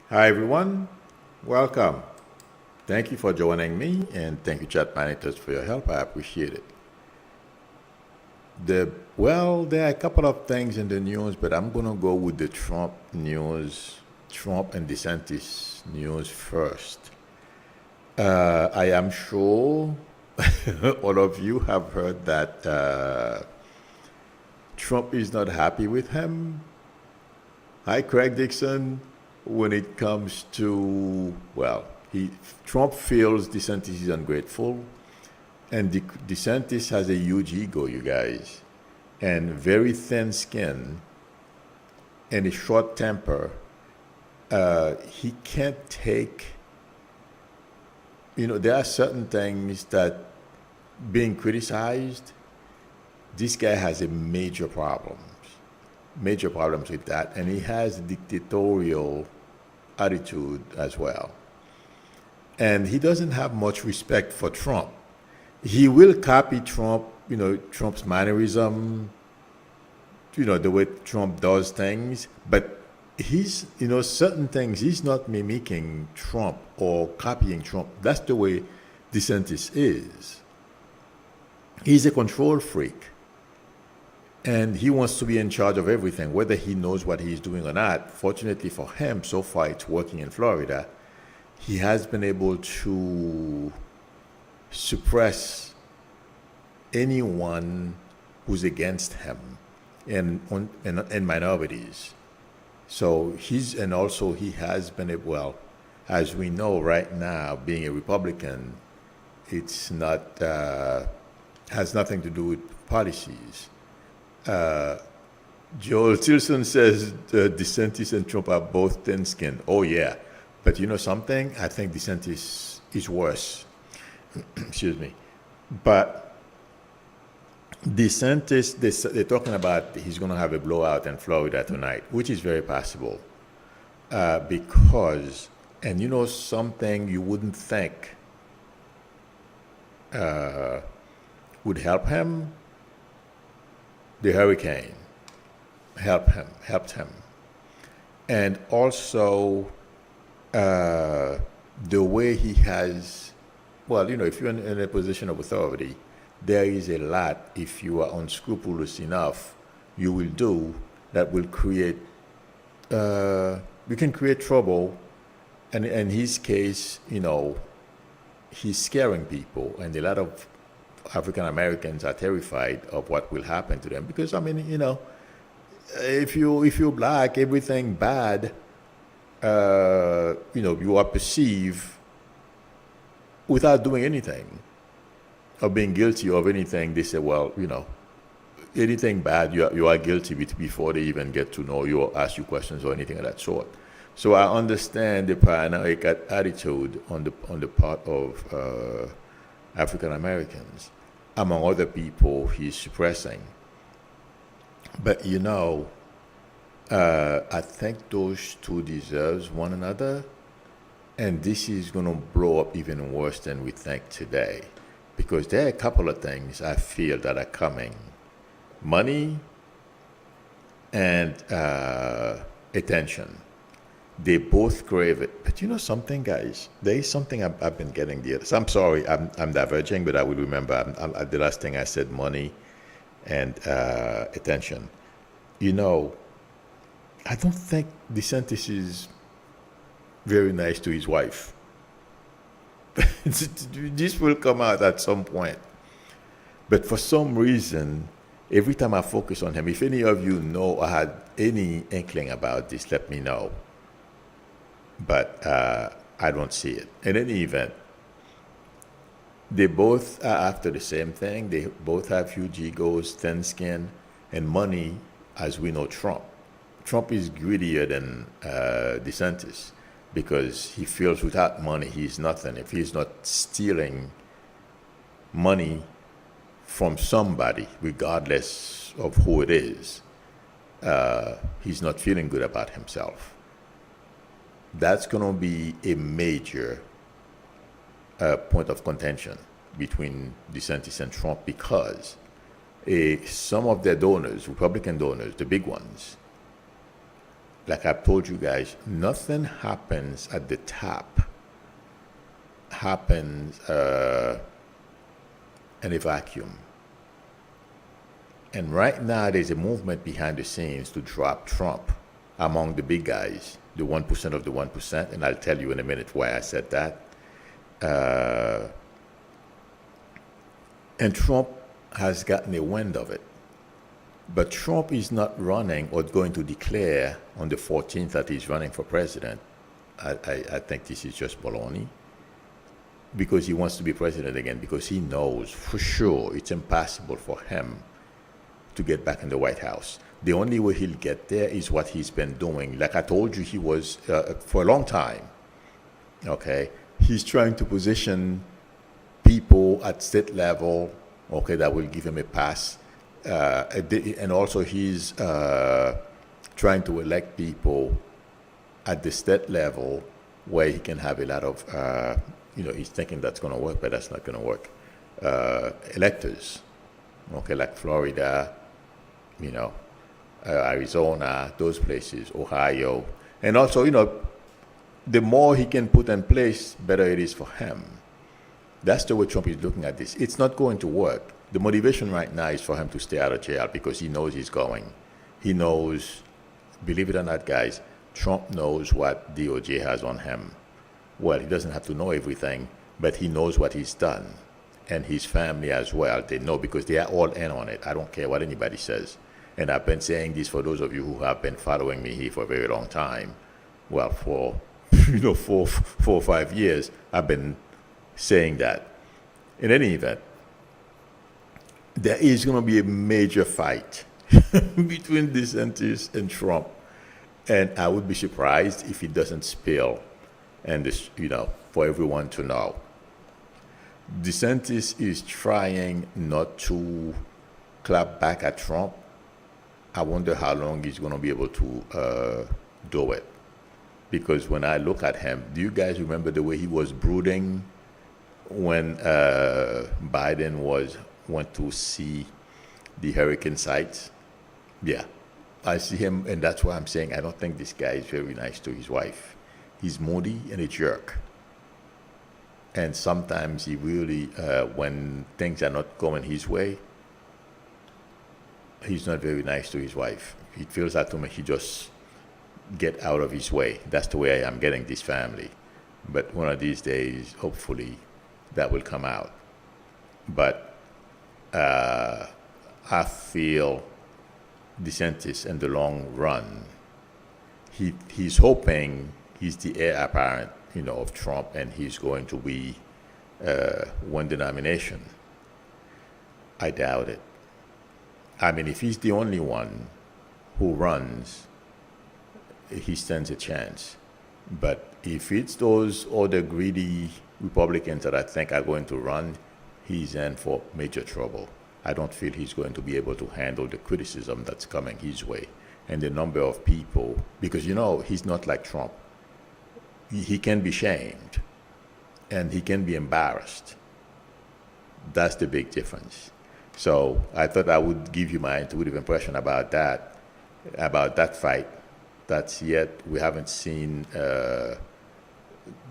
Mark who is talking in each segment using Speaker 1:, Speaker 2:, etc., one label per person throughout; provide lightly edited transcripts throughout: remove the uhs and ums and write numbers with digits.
Speaker 1: Hi everyone, welcome. Thank you for joining me and thank you chat managers for your help. I appreciate it. There are a couple of things in the news, but I'm gonna go with the Trump news, Trump and DeSantis news first. I am sure all of you have heard that Trump is not happy with him. Hi, Craig Dixon. When it comes to, he Trump feels DeSantis is ungrateful, and DeSantis has a huge ego, you guys, and very thin skin and a short temper. He can't take, there are certain things that being criticized, this guy has a major problems with that, and he has dictatorial attitude as well. And he doesn't have much respect for Trump. He will copy Trump, Trump's mannerism, the way Trump does things, but certain things he's not mimicking Trump or copying Trump. That's the way DeSantis is. He's a control freak. And he wants to be in charge of everything, whether he knows what he's doing or not. Fortunately for him, so far it's working in Florida. He has been able to suppress anyone who's against him and minorities. So he has been able, as we know right now, being a Republican, it's not, has nothing to do with policies. Joel Tilson says DeSantis and Trump are both thin-skinned. Oh, yeah. But you know something? I think DeSantis is worse. Excuse me. But DeSantis, they're talking about he's going to have a blowout in Florida tonight, which is very possible. Because, and you know something you wouldn't think would help him? The hurricane helped him. And also the way he has, if you're in a position of authority, there is a lot, if you are unscrupulous enough, you will do that will create, you can create trouble. And in his case, he's scaring people, and a lot of African Americans are terrified of what will happen to them because if you're black, everything bad, you are perceived without doing anything or being guilty of anything. They say, anything bad, you are guilty before they even get to know you or ask you questions or anything of that sort. So I understand the paranoid attitude on the part of African Americans, among other people he's suppressing. But I think those two deserves one another, and this is going to blow up even worse than we think today, because there are a couple of things I feel that are coming: money and attention. They both crave it. But you know something, guys? There is something I've been getting the others. I'm sorry, I'm diverging, but I will remember. The last thing I said, money and attention. I don't think DeSantis is very nice to his wife. This will come out at some point. But for some reason, every time I focus on him, if any of you know or had any inkling about this, let me know. But I don't see it. In any event, they both are after the same thing. They both have huge egos, thin skin, and money, as we know Trump. Trump is greedier than DeSantis because he feels without money he's nothing. If he's not stealing money from somebody, regardless of who it is, he's not feeling good about himself. That's going to be a major point of contention between DeSantis and Trump because some of their donors, Republican donors, the big ones, like I've told you guys, nothing happens at the top happens in a vacuum. And right now, there's a movement behind the scenes to drop Trump among the big guys, the 1% of the 1%. And I'll tell you in a minute why I said that. And Trump has gotten a wind of it. But Trump is not running or going to declare on the 14th that he's running for president. I think this is just baloney. Because he wants to be president again, because he knows for sure it's impossible for him to get back in the White House. The only way he'll get there is what he's been doing. Like I told you, he was, for a long time, okay, he's trying to position people at state level, okay, that will give him a pass. And also he's trying to elect people at the state level where he can have a lot of, he's thinking that's going to work, but that's not going to work. Electors, okay, like Florida, Arizona, those places, Ohio. And also, the more he can put in place, better it is for him. That's the way Trump is looking at this. It's not going to work. The motivation right now is for him to stay out of jail because he knows he's going. He knows, believe it or not, guys, Trump knows what DOJ has on him. Well, he doesn't have to know everything, but he knows what he's done. And his family as well, they know because they are all in on it. I don't care what anybody says. And I've been saying this for those of you who have been following me here for a very long time. Well, for 4 or 5 years, I've been saying that. In any event, there is going to be a major fight between DeSantis and Trump. And I would be surprised if it doesn't spill and this, for everyone to know. DeSantis is trying not to clap back at Trump. I wonder how long he's going to be able to do it. Because when I look at him, do you guys remember the way he was brooding when Biden went to see the hurricane sites? Yeah, I see him, and that's why I'm saying I don't think this guy is very nice to his wife. He's moody and a jerk. And sometimes he really, when things are not going his way, he's not very nice to his wife. It feels like to me he just get out of his way. That's the way I am getting this family. But one of these days, hopefully, that will come out. But I feel DeSantis in the long run, he's hoping he's the heir apparent, of Trump, and he's going to win the nomination. I doubt it. I mean, if he's the only one who runs, he stands a chance. But if it's those other greedy Republicans that I think are going to run, he's in for major trouble. I don't feel he's going to be able to handle the criticism that's coming his way and the number of people, because he's not like Trump. He can be shamed and he can be embarrassed. That's the big difference. So I thought I would give you my intuitive impression about that fight. That's yet, we haven't seen the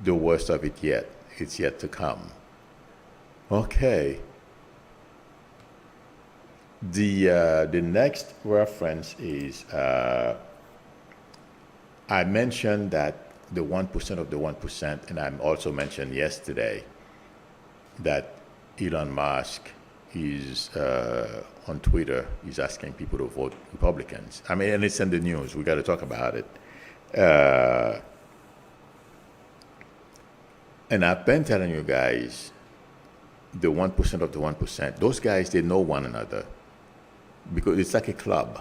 Speaker 1: worst of it yet. It's yet to come. Okay. The next reference is, I mentioned that the 1% of the 1%, and I also mentioned yesterday that Elon Musk is on Twitter, he's asking people to vote Republicans. I mean, and it's in the news. We got to talk about it. And I've been telling you guys, the 1% of the 1%, those guys, they know one another because it's like a club,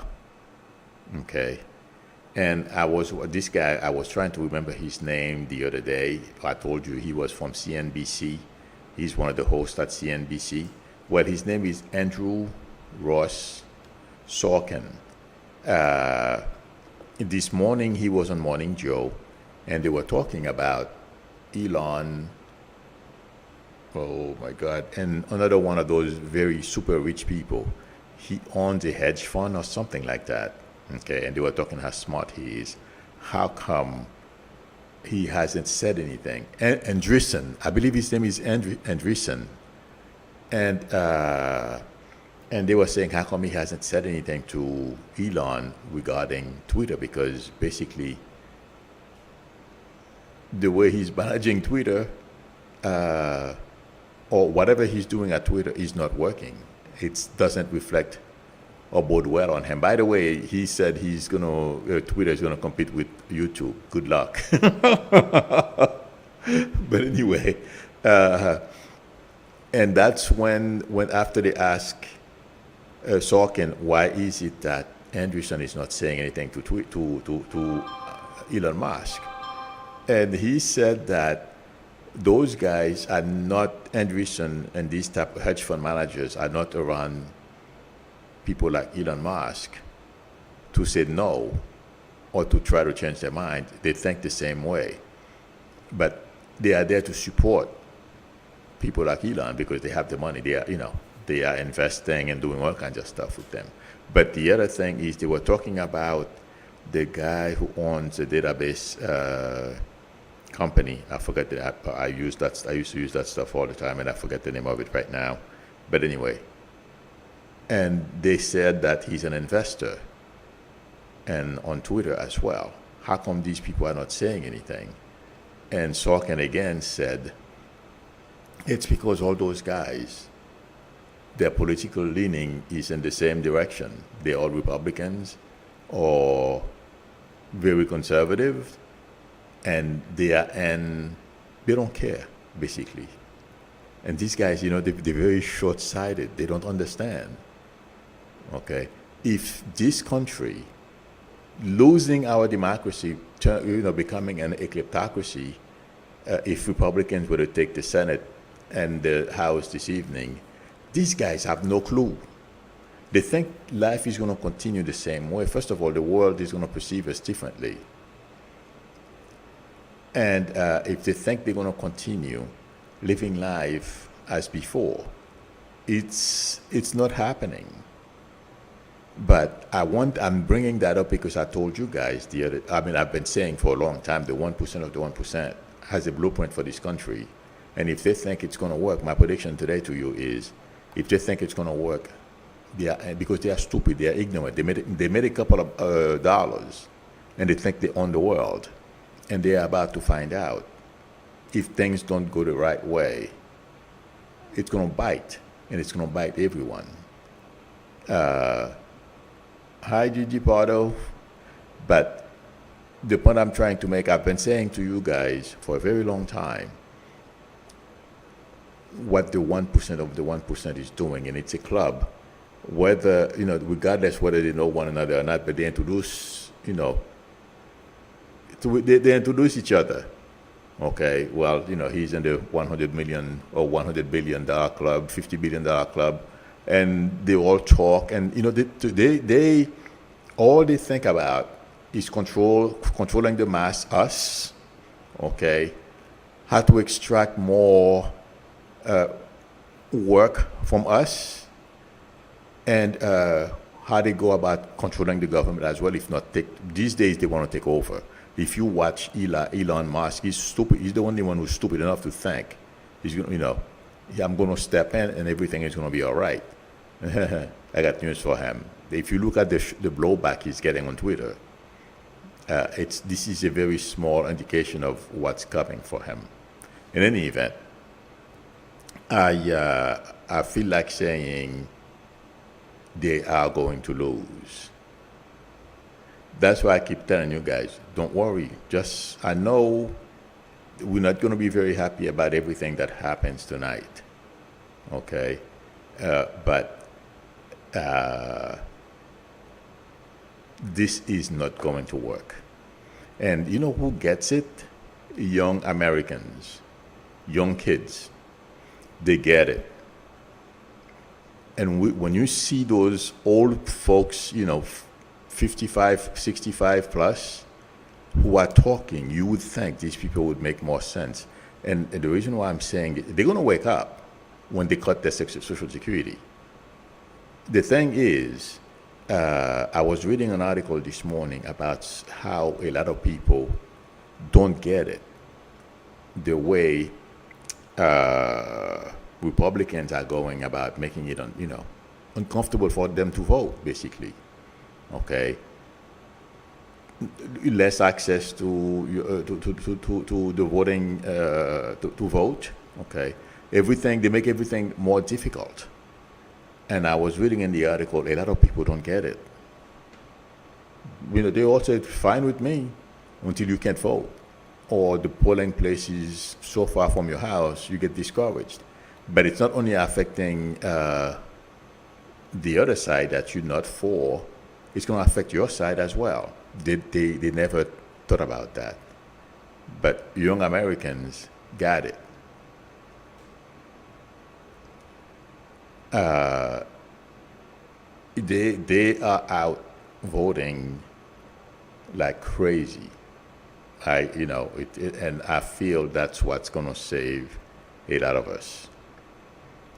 Speaker 1: okay? And I was trying to remember his name the other day. I told you he was from CNBC. He's one of the hosts at CNBC. Well, his name is Andrew Ross Sorkin. This morning he was on Morning Joe, and they were talking about Elon, oh my God, and another one of those very super rich people. He owns a hedge fund or something like that. Okay, and they were talking how smart he is. how come he hasn't said anything. Andreessen, I believe his name is Andreessen, and they were saying how come he hasn't said anything to Elon regarding Twitter, because basically the way he's managing Twitter, or whatever he's doing at Twitter, is not working. It doesn't reflect or bode well on him. By the way, he said Twitter is gonna compete with YouTube. Good luck. But anyway, and that's when after they ask Sorkin, why is it that Andreessen is not saying anything to Elon Musk, and he said that those guys are not, Andreessen and these type of hedge fund managers are not around people like Elon Musk to say no or to try to change their mind. They think the same way. But they are there to support people like Elon because they have the money. They are investing and doing all kinds of stuff with them. But the other thing is they were talking about the guy who owns a database company. I forget I used to use that stuff all the time, and I forget the name of it right now. But anyway, and they said that he's an investor, and on Twitter as well. How come these people are not saying anything? And Sorkin again said, it's because all those guys, their political leaning is in the same direction. They're all Republicans or very conservative, and they don't care, basically. And these guys, they're very short-sighted. They don't understand. Okay, if this country losing our democracy, becoming an kleptocracy, if Republicans were to take the Senate and the House this evening, these guys have no clue. They think life is going to continue the same way. First of all, the world is going to perceive us differently. And if they think they're going to continue living life as before, it's not happening. But I'm bringing that up because I told you guys I've been saying for a long time, the 1% of the 1% has a blueprint for this country. And if they think it's going to work, my prediction today to you is, if they think it's going to work, because they are stupid, they are ignorant. They made a couple of dollars, and they think they own the world. And they are about to find out, if things don't go the right way, it's going to bite, and it's going to bite everyone. Hi, Gigi Pardo. But the point I'm trying to make, I've been saying to you guys for a very long time, what the 1% of the 1% is doing, and it's a club, whether, regardless whether they know one another or not, but they introduce, they introduce each other. Okay, well, he's in the 100 million or $100 billion club, $50 billion club, and they all talk, and they all they think about is controlling the mass, us, okay, how to extract more work from us, and how they go about controlling the government as well. If not, these days they want to take over. If you watch Elon Musk, he's stupid. He's the only one who's stupid enough to think he's I'm going to step in and everything is going to be all right. I got news for him. If you look at the blowback he's getting on Twitter, this is a very small indication of what's coming for him. In any event, I feel like saying they are going to lose. That's why I keep telling you guys, don't worry. I know we're not going to be very happy about everything that happens tonight. Okay? But this is not going to work. And you know who gets it? Young Americans, young kids. They get it. And when you see those old folks, 55, 65 plus, who are talking, you would think these people would make more sense. And the reason why I'm saying it, they're going to wake up when they cut their Social Security. The thing is, I was reading an article this morning about how a lot of people don't get it, the way Republicans are going about making it, uncomfortable for them to vote, basically. Okay, less access to the voting to vote. Okay, everything they make everything more difficult. And I was reading in the article, a lot of people don't get it. They all said, fine with me until you can't vote. Or the polling place is so far from your house, you get discouraged. But it's not only affecting the other side that you're not for, it's going to affect your side as well. They never thought about that. But young Americans got it. They are out voting like crazy. And I feel that's what's going to save a lot of us.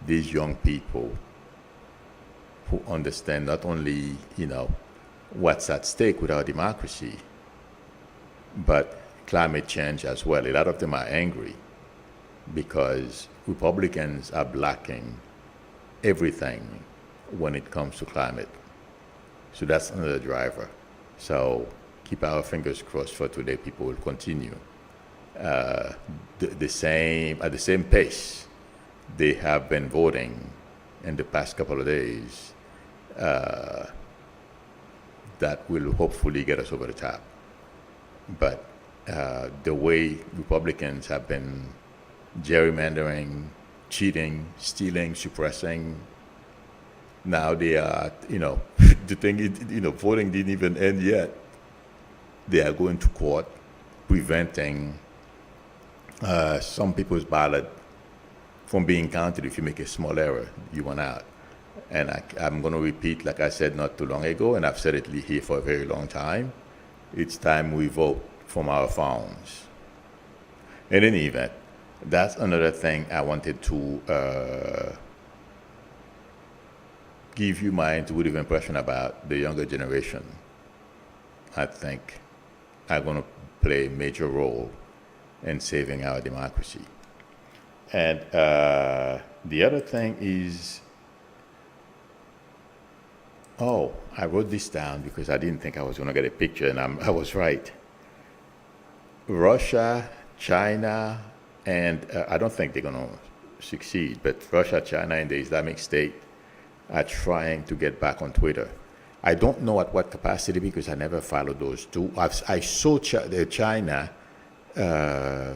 Speaker 1: These young people who understand not only, what's at stake with our democracy, but climate change as well. A lot of them are angry because Republicans are blocking everything when it comes to climate. So that's another driver. So keep our fingers crossed for today. People will continue at the same pace they have been voting in the past couple of days. That will hopefully get us over the top. But the way Republicans have been gerrymandering, cheating, stealing, suppressing, now they are, the thing is, voting didn't even end yet. They are going to court, preventing some people's ballot from being counted. If you make a small error, you went out. And I'm going to repeat, like I said not too long ago, and I've said it here for a very long time, it's time we vote from our phones. In any event, that's another thing I wanted to give you my intuitive impression about the younger generation. I think are going to play a major role in saving our democracy. And the other thing is, I wrote this down because I didn't think I was going to get a picture, and I was right. Russia, China, and I don't think they're going to succeed, but Russia, China, and the Islamic State are trying to get back on Twitter. I don't know at what capacity because I never followed those two. I saw China a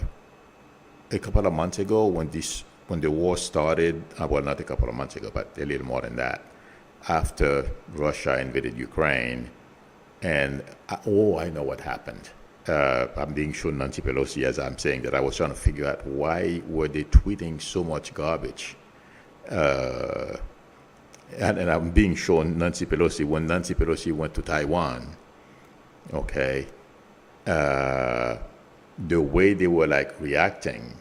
Speaker 1: couple of months ago when the war started. Well, not a couple of months ago, but a little more than that. After Russia invaded Ukraine, and I know what happened. I'm being shown Nancy Pelosi as I'm saying that. I was trying to figure out why were they tweeting so much garbage. And I'm being shown Nancy Pelosi when Nancy Pelosi went to Taiwan. Okay, the way they were reacting,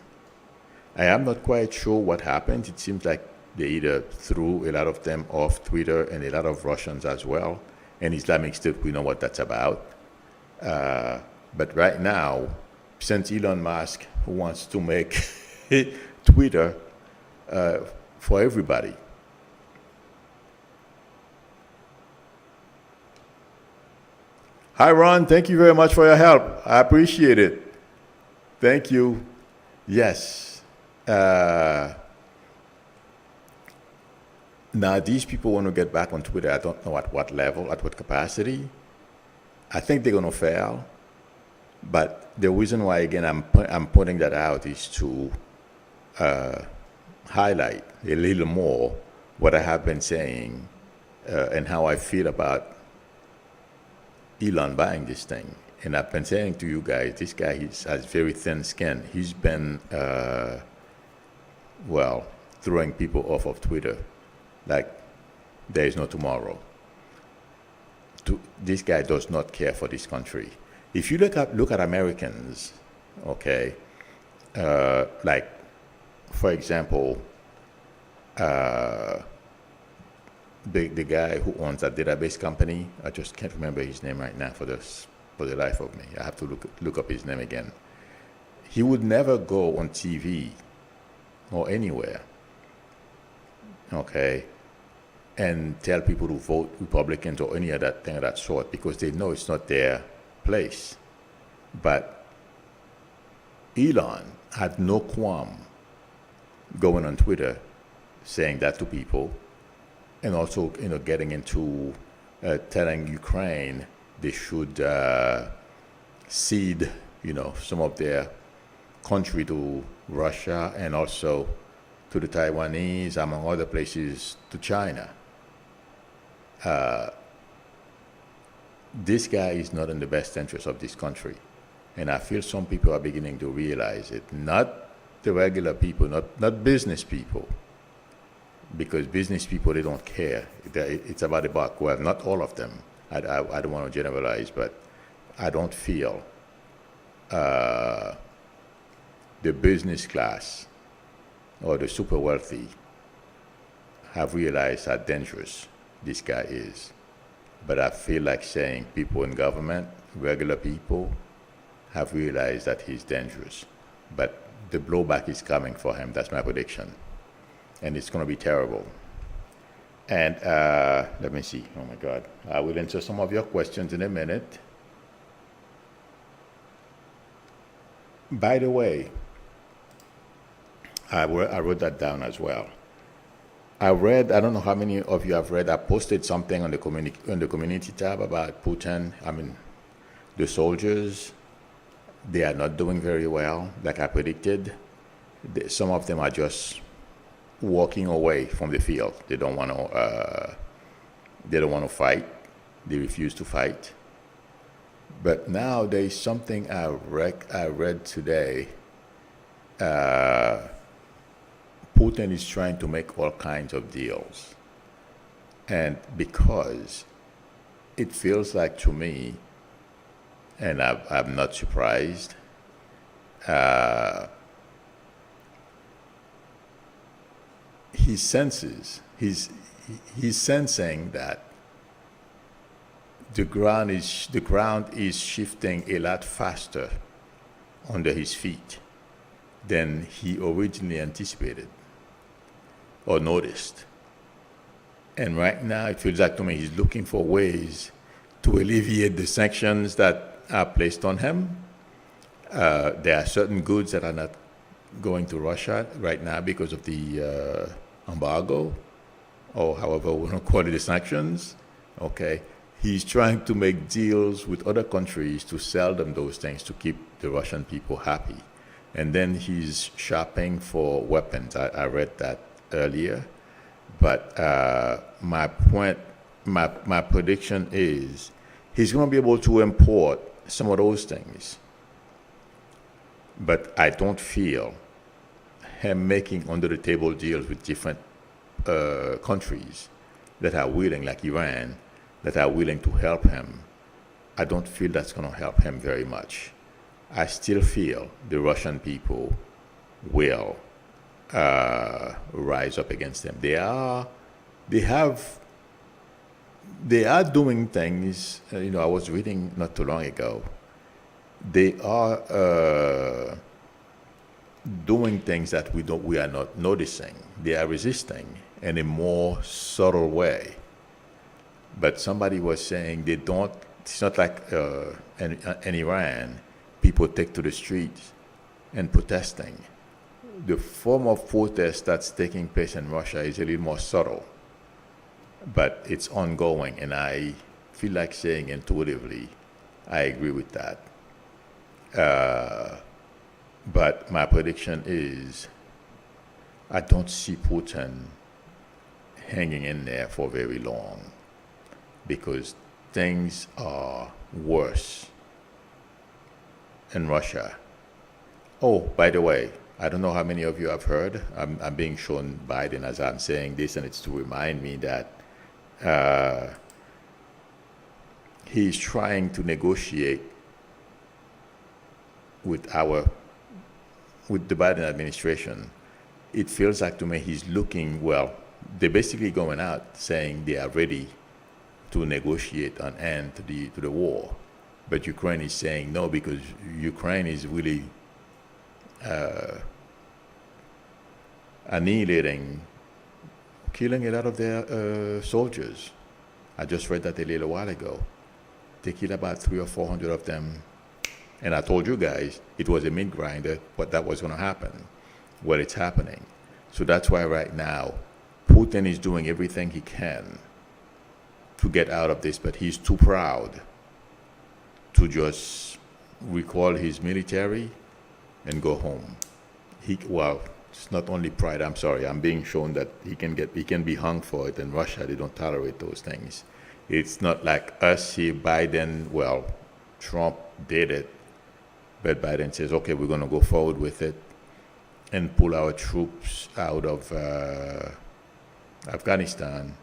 Speaker 1: I am not quite sure what happened. It seems like they either threw a lot of them off Twitter, and a lot of Russians as well. And Islamic State, we know what that's about. But right now, since Elon Musk wants to make Twitter for everybody, hi, Ron. Thank you very much for your help. I appreciate it. Thank you. Yes. Now, these people want to get back on Twitter. I don't know at what level, at what capacity. I think they're going to fail. But the reason why, again, I'm pointing that out is to highlight a little more what I have been saying and how I feel about Elon buying this thing. And I've been saying to you guys, this guy has very thin skin. He's been, throwing people off of Twitter like there is no tomorrow. This guy does not care for this country. If you look at Americans, okay, for example, the guy who owns that database company, I just can't remember his name right now for the life of me. I have to look up his name again. He would never go on TV or anywhere, okay, and tell people to vote Republicans or any other thing of that sort because they know it's not their place. But Elon had no qualm going on Twitter saying that to people, and also getting into telling Ukraine they should cede some of their country to Russia and also to the Taiwanese, among other places, to China. This guy is not in the best interest of this country. And I feel some people are beginning to realize it. Not the regular people, not business people. Because business people, they don't care. It's about the buck. Well, not all of them. I don't want to generalize, but I don't feel the business class or the super wealthy have realized how dangerous this guy is. But I feel like saying people in government, regular people, have realized that he's dangerous. But the blowback is coming for him. That's my prediction. And it's going to be terrible. And let me see. Oh, my God. I will answer some of your questions in a minute. By the way, I wrote that down as well. I don't know how many of you have read, I posted something on the community tab about Putin. I mean, the soldiers, they are not doing very well, like I predicted. Some of them are just walking away from the field. They don't want to fight. They refuse to fight. But now there is something I read today. Putin is trying to make all kinds of deals. And because it feels like to me, and I'm not surprised, he senses, he's sensing that the ground is shifting a lot faster under his feet than he originally anticipated or noticed. And right now, it feels like to me he's looking for ways to alleviate the sanctions that are placed on him. There are certain goods that are not going to Russia right now because of the embargo, or however we want to call it, the sanctions. Okay, he's trying to make deals with other countries to sell them those things to keep the Russian people happy. And then he's shopping for weapons. I read that earlier. But my prediction is he's going to be able to import some of those things. But I don't feel him making under-the-table deals with different countries that are willing, like Iran, that are willing to help him. I don't feel that's going to help him very much. I still feel the Russian people will rise up against them. They are doing things. I was reading not too long ago. They are doing things that we are not noticing. They are resisting in a more subtle way. But somebody was saying they don't. It's not like in Iran. People take to the streets and protesting. The form of protest that's taking place in Russia is a little more subtle, but it's ongoing, and I feel like saying intuitively, I agree with that. But my prediction is I don't see Putin hanging in there for very long because things are worse in Russia. Oh, by the way, I don't know how many of you have heard. I'm being shown Biden as I'm saying this, and it's to remind me that he's trying to negotiate with the Biden administration. It feels like to me he's looking, well, they're basically going out saying they are ready to negotiate an end to the war. But Ukraine is saying no, because Ukraine is really annihilating, killing a lot of their soldiers. I just read that a little while ago. They killed about 300 or 400 of them. And I told you guys it was a meat grinder, but that was going to happen. Well, it's happening. So that's why right now, Putin is doing everything he can to get out of this, but he's too proud to just recall his military and go home. Well, it's not only pride. I'm sorry. I'm being shown that he can be hung for it. In Russia, they don't tolerate those things. It's not like us here. Biden, well, Trump did it, but Biden says, okay, we're going to go forward with it and pull our troops out of Afghanistan.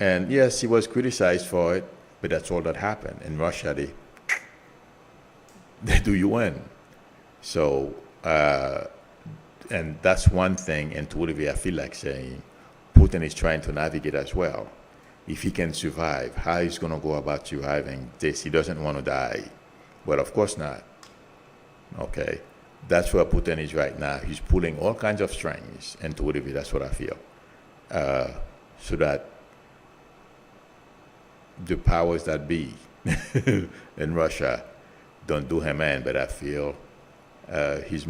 Speaker 1: And yes, he was criticized for it, but that's all that happened. In Russia, they do UN. So, and that's one thing, and totally I feel like saying Putin is trying to navigate as well. If he can survive, how he's going to go about surviving this? He doesn't want to die. Well, of course not. Okay. That's where Putin is right now. He's pulling all kinds of strings, and totally that's what I feel. So that the powers that be in Russia don't do him in, but I feel his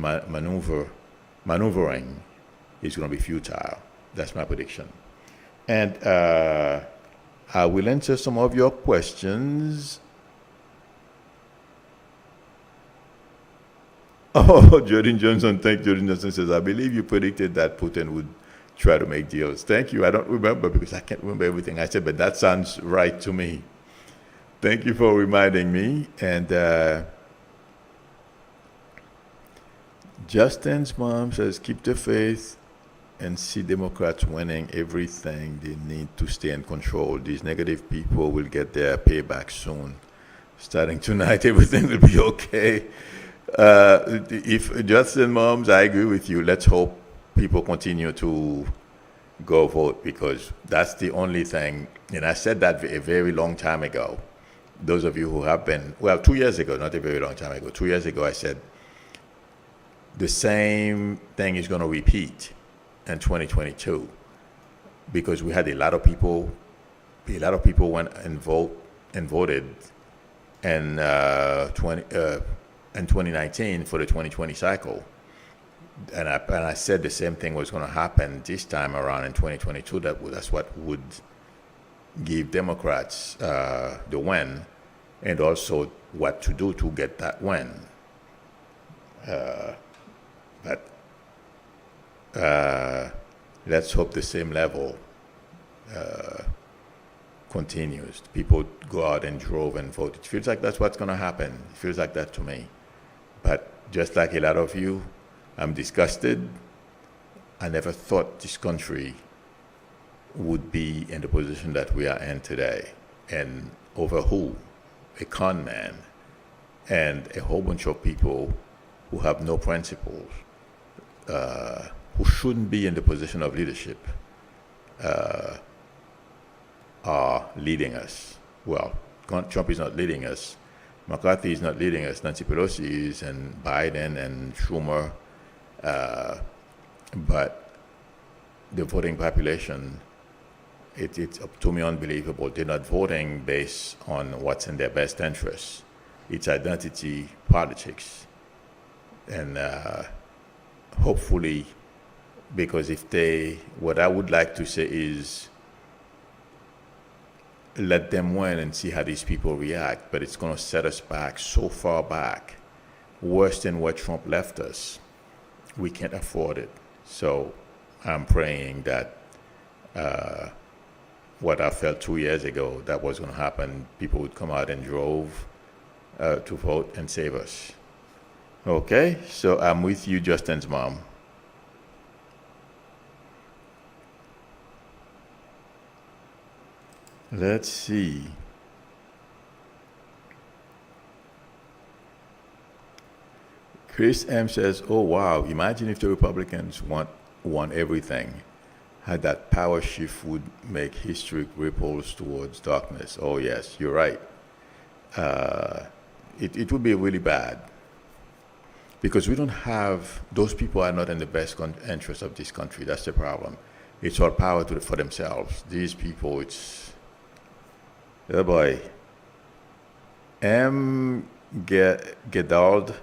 Speaker 1: maneuvering is going to be futile. That's my prediction. And I will answer some of your questions. Oh, Jordan Johnson, Jordan Johnson says, I believe you predicted that Putin would try to make deals. Thank you. I don't remember because I can't remember everything I said, but that sounds right to me. Thank you for reminding me. And Justin's mom says, keep the faith and see Democrats winning everything they need to stay in control. These negative people will get their payback soon. Starting tonight, everything will be okay. If Justin moms, I agree with you. Let's hope people continue to go vote, because that's the only thing. And I said that a very long time ago. Those of you who have been, well, 2 years ago, not a very long time ago. 2 years ago, I said the same thing is going to repeat in 2022, because we had a lot of people went and voted in 2019 for the 2020 cycle. And I said the same thing was going to happen this time around in 2022. That's what would give Democrats the win, and also what to do to get that win. But let's hope the same level continues. People go out and drove and vote. It feels like that's what's going to happen. It feels like that to me. But just like a lot of you, I'm disgusted. I never thought this country would be in the position that we are in today. And over who? A con man and a whole bunch of people who have no principles, who shouldn't be in the position of leadership, are leading us. Well, Trump is not leading us. McCarthy is not leading us. Nancy Pelosi is, and Biden and Schumer. But the voting population, it's up to me unbelievable. They're not voting based on what's in their best interests. It's identity politics. And hopefully, because what I would like to say is, let them win and see how these people react. But it's going to set us back so far back, worse than where Trump left us. We can't afford it. So I'm praying that what I felt 2 years ago, that was going to happen. People would come out and drove to vote and save us. Okay, so I'm with you, Justin's mom. Let's see. Chris M says, oh, wow, imagine if the Republicans won everything. how that power shift would make historic ripples towards darkness. Oh, yes, you're right. It would be really bad because we don't have, those people are not in the best interest of this country. That's the problem. It's all power for themselves. These people, it's, oh boy. Gedald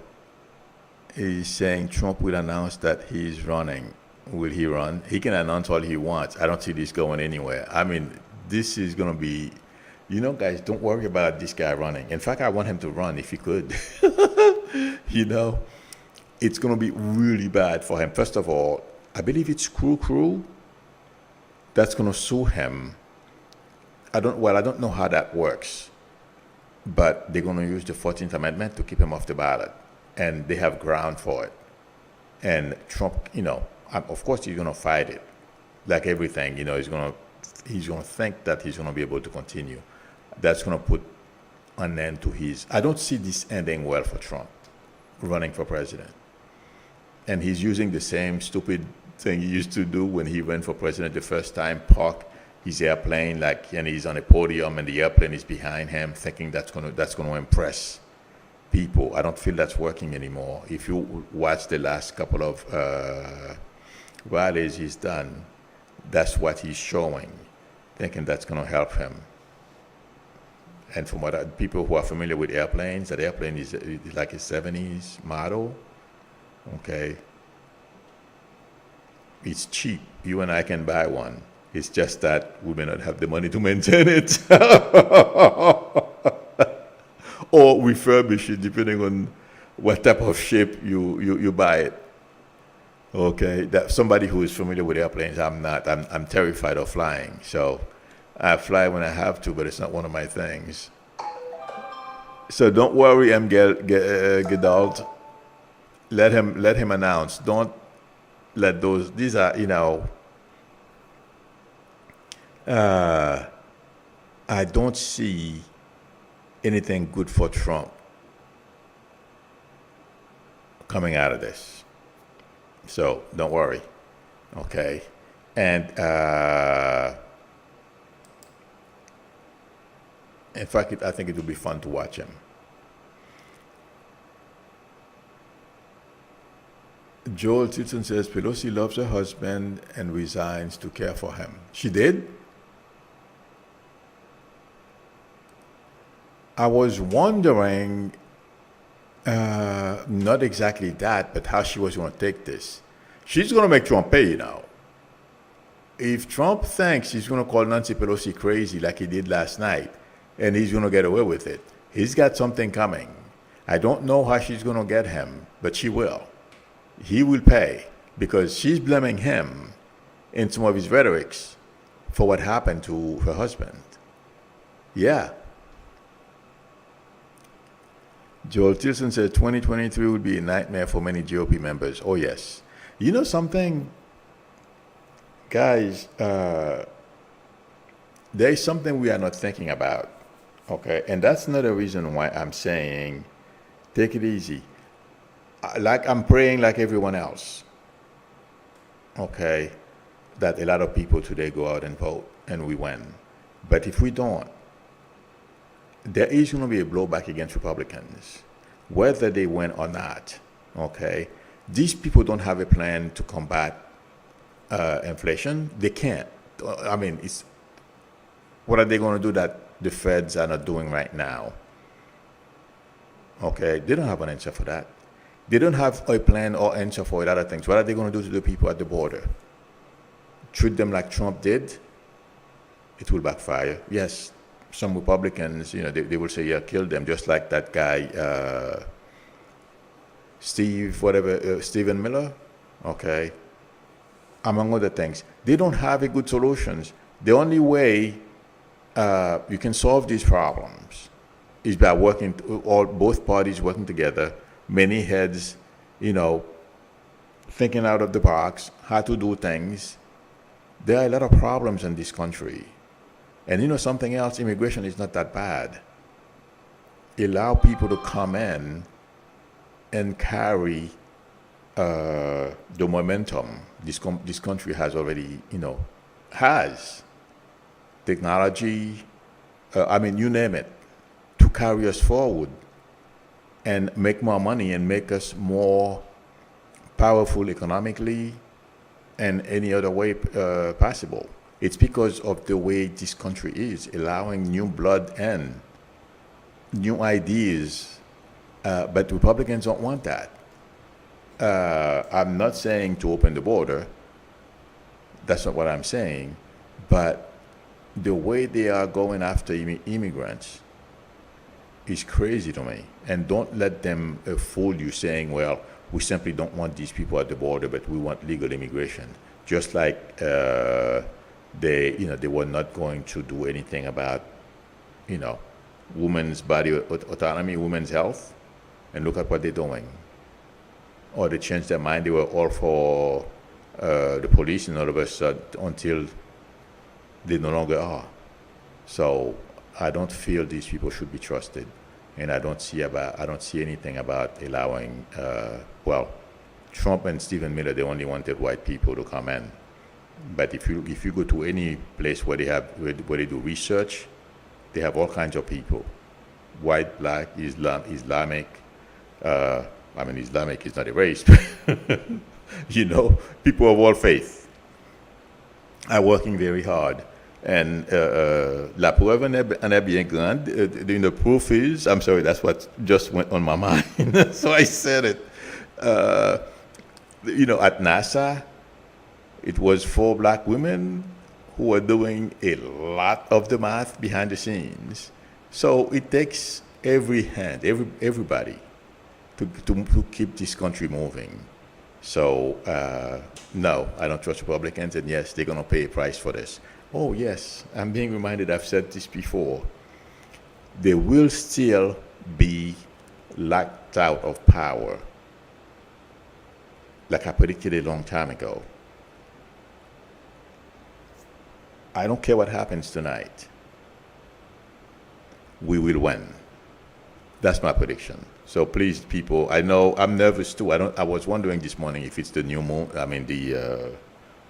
Speaker 1: is saying Trump will announce that he's running. Will he run? He can announce all he wants. I don't see this going anywhere. I mean, this is going to be, guys, don't worry about this guy running. In fact, I want him to run if he could. It's going to be really bad for him. First of all, I believe it's Crew that's going to sue him. I don't know how that works. But they're going to use the 14th Amendment to keep him off the ballot. And they have ground for it. And Trump, of course he's going to fight it. Like everything, he's going to think that he's going to be able to continue. That's going to put an end to his... I don't see this ending well for Trump, running for president. And he's using the same stupid thing he used to do when he ran for president the first time, park his airplane, and he's on a podium and the airplane is behind him, thinking that's going to impress people. I don't feel that's working anymore. If you watch the last couple of rallies he's done, that's what he's showing, thinking that's going to help him. And from what people who are familiar with airplanes, that airplane is like a 70s model. Okay, it's cheap. You and I can buy one. It's just that we may not have the money to maintain it or refurbish it, depending on what type of shape you buy it. Okay, that somebody who is familiar with airplanes, I'm not. I'm terrified of flying. So I fly when I have to, but it's not one of my things. So don't worry, Gedald. Let him announce. Don't let those. These are I don't see anything good for Trump coming out of this. So don't worry, okay? And in fact, I think it will be fun to watch him. Joel Tilton says Pelosi loves her husband and resigns to care for him. She did? I was wondering, not exactly that, but how she was going to take this. She's going to make Trump pay, If Trump thinks he's going to call Nancy Pelosi crazy like he did last night, and he's going to get away with it, he's got something coming. I don't know how she's going to get him, but she will. He will pay, because she's blaming him in some of his rhetorics for what happened to her husband. Yeah. Joel Tilson said 2023 would be a nightmare for many GOP members. Oh, yes. You know something? Guys, there is something we are not thinking about, okay? And that's another reason why I'm saying take it easy. Like I'm praying like everyone else, okay, that a lot of people today go out and vote and we win. But if we don't, there is going to be a blowback against Republicans, whether they win or not, okay? These people don't have a plan to combat inflation. They can't. I mean, what are they going to do that the feds are not doing right now? Okay, they don't have an answer for that. They don't have a plan or answer for a lot of things. What are they going to do to the people at the border? Treat them like Trump did? It will backfire. Yes, some Republicans, they will say, yeah, kill them, just like that guy, Stephen Miller, okay? Among other things. They don't have a good solutions. The only way you can solve these problems is by both parties working together, many heads, thinking out of the box, how to do things. There are a lot of problems in this country. And something else, immigration is not that bad. Allow people to come in and carry the momentum this country has already, has technology, you name it, to carry us forward and make more money and make us more powerful economically and any other way possible. It's because of the way this country is, allowing new blood and new ideas, but Republicans don't want that. I'm not saying to open the border. That's not what I'm saying. But the way they are going after immigrants is crazy to me. And don't let them fool you saying, well, we simply don't want these people at the border, but we want legal immigration. Just like they were not going to do anything about, women's body autonomy, women's health, and look at what they're doing. Or they changed their mind, they were all for the police, and all of a sudden, until they no longer are. So I don't feel these people should be trusted, and I don't see anything about allowing. Trump and Stephen Miller, they only wanted white people to come in. But if you go to any place where they do research, they have all kinds of people, white, black, Islamic. Islamic is not a race, people of all faith are working very hard. And la preuve en est bien grande. The proof is, I'm sorry, that's what just went on my mind. So I said it. At NASA, it was 4 black women who were doing a lot of the math behind the scenes. So it takes everybody to keep this country moving. So, no, I don't trust Republicans, and yes, they're going to pay a price for this. Oh, yes, I'm being reminded, I've said this before. They will still be locked out of power, like I predicted a long time ago. I don't care what happens tonight. We will win. That's my prediction. So please, people, I know I'm nervous too. I was wondering this morning if it's the new moon, the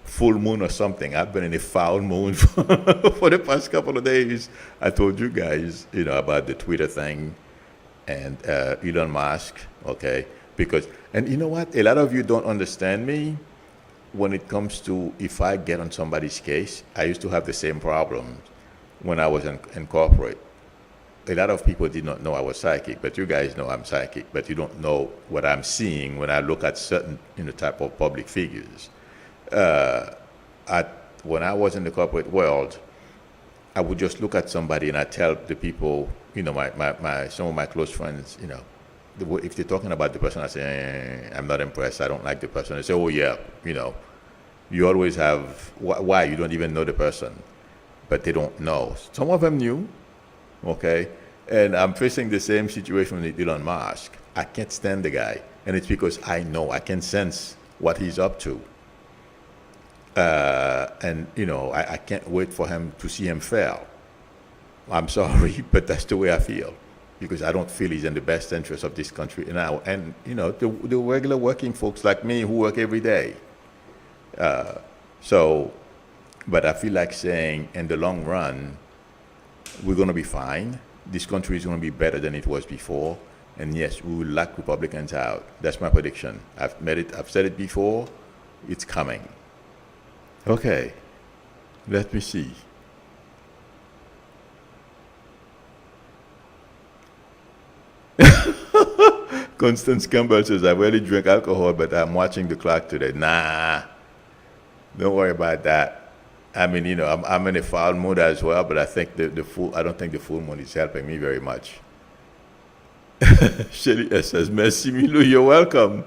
Speaker 1: full moon or something. I've been in a foul moon for the past couple of days. I told you guys, about the Twitter thing and Elon Musk, okay? And you know what? A lot of you don't understand me when it comes to if I get on somebody's case. I used to have the same problem when I was in corporate. A lot of people did not know I was psychic, but you guys know I'm psychic, but you don't know what I'm seeing when I look at certain type of public figures. When I was in the corporate world, I would just look at somebody and I tell the people, some of my close friends, if they're talking about the person, I say, I'm not impressed, I don't like the person. They say, oh yeah, you always have, why? You don't even know the person. But they don't know. Some of them knew. Okay, and I'm facing the same situation with Elon Musk. I can't stand the guy, and it's because I know, I can sense what he's up to. I can't wait for him to see him fail. I'm sorry, but that's the way I feel, because I don't feel he's in the best interest of this country now. And the regular working folks like me who work every day. But I feel like saying, in the long run, we're going to be fine. This country is going to be better than it was before. And yes, we will lock Republicans out. That's my prediction. I've said it before. It's coming. Okay. Let me see. Constance Campbell says, I rarely drink alcohol, but I'm watching the clock today. Nah. Don't worry about that. I'm in a foul mood as well, but I think I don't think the full moon is helping me very much. Shelly S says, Merci Milou, you're welcome.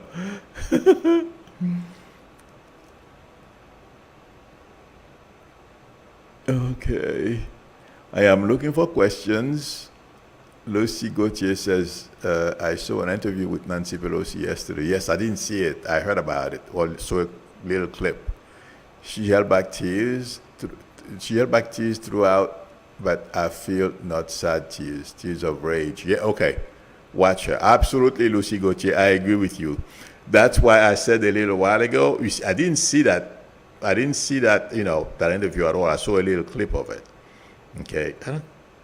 Speaker 1: Okay. I am looking for questions. Lucy Gauthier says, I saw an interview with Nancy Pelosi yesterday. Yes, I didn't see it. I heard about it, or saw a little clip. She held back tears throughout, but I feel not sad tears of rage. Yeah, okay. Watch her. Absolutely, Lucy Gauthier. I agree with you. That's why I said a little while ago, I didn't see that. I didn't see that, that interview at all. I saw a little clip of it. Okay.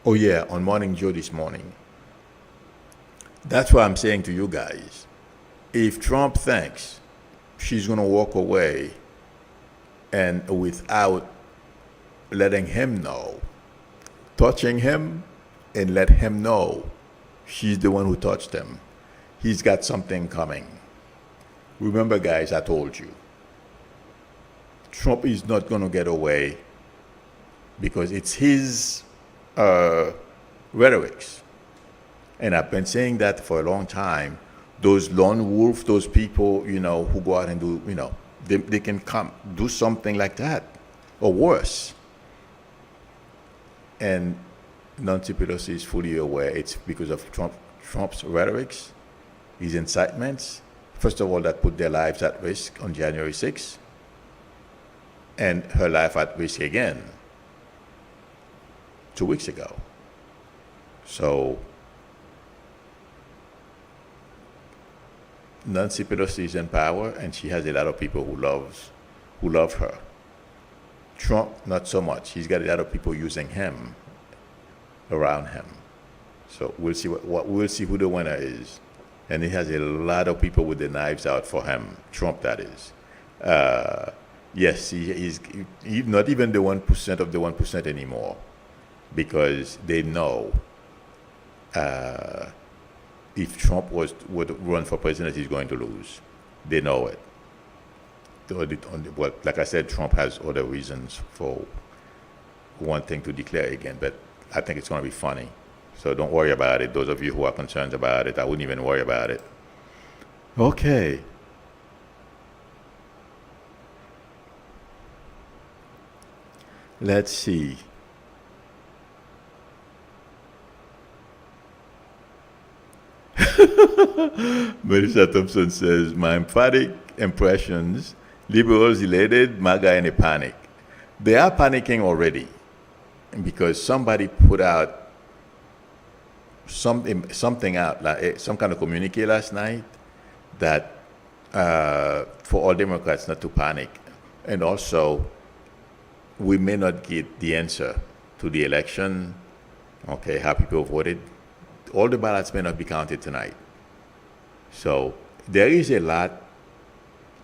Speaker 1: Oh, yeah, on Morning Joe this morning. That's what I'm saying to you guys. If Trump thinks she's going to walk away and without letting him know, touching him and let him know she's the one who touched him, he's got something coming. Remember, guys, I told you, Trump is not going to get away because it's his rhetorics. And I've been saying that for a long time. Those lone wolf, those people, who go out and do, they can come do something like that or worse. And Nancy Pelosi is fully aware it's because of Trump's rhetorics, his incitements. First of all, that put their lives at risk on January 6th, and her life at risk again 2 weeks ago. So Nancy Pelosi is in power, and she has a lot of people who love her. Trump, not so much. He's got a lot of people using him, around him. So we'll see we'll see who the winner is, and he has a lot of people with the knives out for him. Trump, that is. Yes, he's not even the 1% of the 1% anymore, because they know if Trump would run for president, he's going to lose. They know it. Well, like I said, Trump has other reasons for wanting to declare again, but I think it's going to be funny. So don't worry about it. Those of you who are concerned about it, I wouldn't even worry about it. Okay. Let's see. Melissa Thompson says, my emphatic impressions, liberals elated, MAGA in a panic. They are panicking already because somebody put out something out, like some kind of communique last night that for all Democrats not to panic. And also, we may not get the answer to the election, okay, how people voted. All the ballots may not be counted tonight. So there is a lot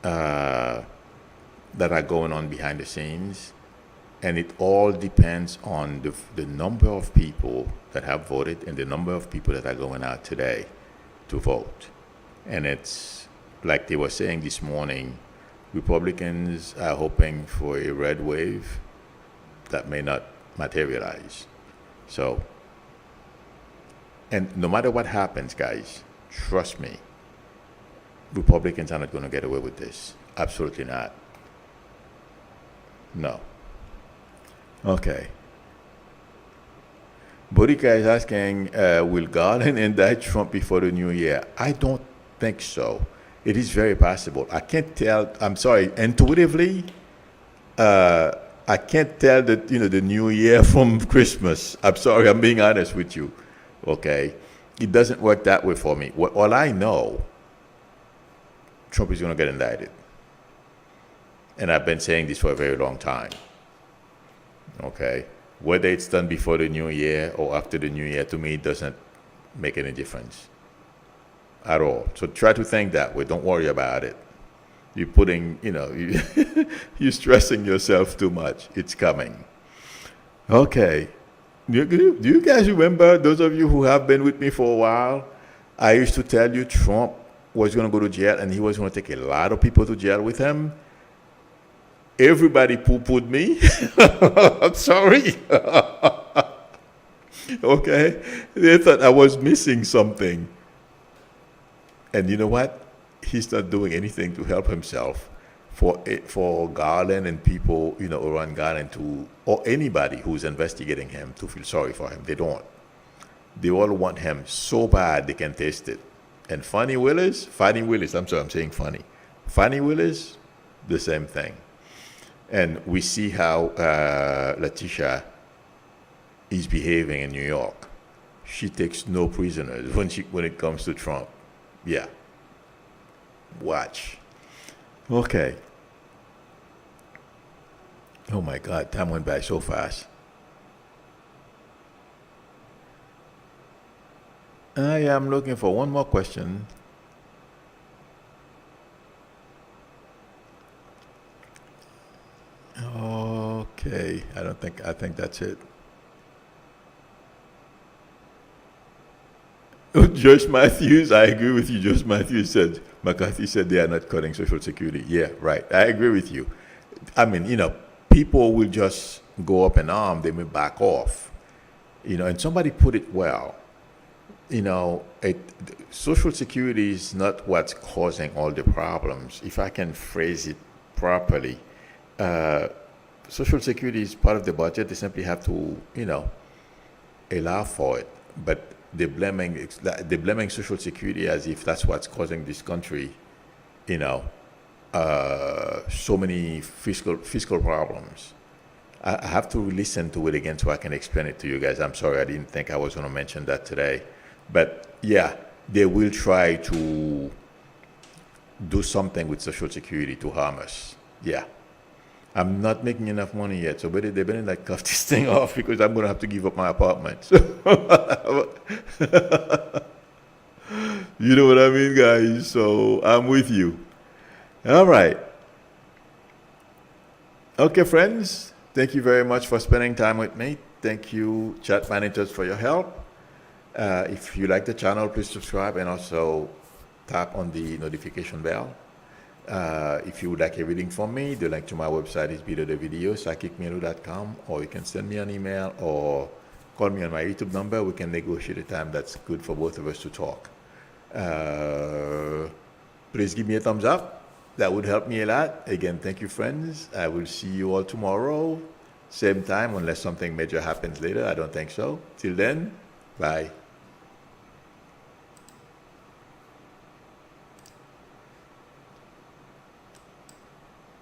Speaker 1: that are going on behind the scenes, and it all depends on the number of people that have voted and the number of people that are going out today to vote. And it's like they were saying this morning, Republicans are hoping for a red wave that may not materialize. So, and no matter what happens, guys, trust me, Republicans are not going to get away with this. Absolutely not. No. Okay. Bodika is asking, will Garland indict Trump before the new year? I don't think so. It is very possible. I can't tell. I'm sorry. Intuitively, I can't tell the new year from Christmas. I'm sorry. I'm being honest with you. Okay, it doesn't work that way for me. All I know, Trump is going to get indicted, and I've been saying this for a very long time. Okay, whether it's done before the new year or after the new year, to me, it doesn't make any difference at all. So try to think that way. Don't worry about it. You're putting, you're stressing yourself too much. It's coming. Okay. Do you guys remember, those of you who have been with me for a while, I used to tell you Trump was going to go to jail and he was going to take a lot of people to jail with him? Everybody poo-pooed me. I'm sorry. Okay? They thought I was missing something. And you know what? He's not doing anything to help himself. For Garland and people, around Garland or anybody who's investigating him to feel sorry for him. They don't. They all want him so bad they can taste it. And Fani Willis, I'm sorry, I'm saying funny. Fani Willis, the same thing. And we see how Letitia is behaving in New York. She takes no prisoners when it comes to Trump. Yeah. Watch. Okay. Oh my God, time went by so fast. Yeah, I'm looking for one more question. Okay, I think that's it. Josh Matthews, I agree with you. Josh Matthews said, McCarthy said they are not cutting Social Security. Yeah, right. I agree with you. I mean, people will just go up in arm, they may back off. And somebody put it well. Social Security is not what's causing all the problems. If I can phrase it properly, uh, Social Security is part of the budget. They simply have to, allow for it. But they're blaming Social Security as if that's what's causing this country, you know, so many fiscal problems. I have to listen to it again so I can explain it to you guys. I'm sorry, I didn't think I was going to mention that today, but yeah, they will try to do something with Social Security to harm us. Yeah. I'm not making enough money yet, so they better like cut this thing off because I'm gonna have to give up my apartment. So you know what I mean, guys. So I'm with you. All right. Okay, friends. Thank you very much for spending time with me. Thank you, chat managers, for your help. If you like the channel, please subscribe and also tap on the notification bell. If you would like a reading from me, the link to my website is below the video, psychicmelu.com, or you can send me an email or call me on my YouTube number. We can negotiate a time that's good for both of us to talk. Please give me a thumbs up. That would help me a lot. Again, thank you, friends. I will see you all tomorrow, same time, unless something major happens later. I don't think so. Till then, bye.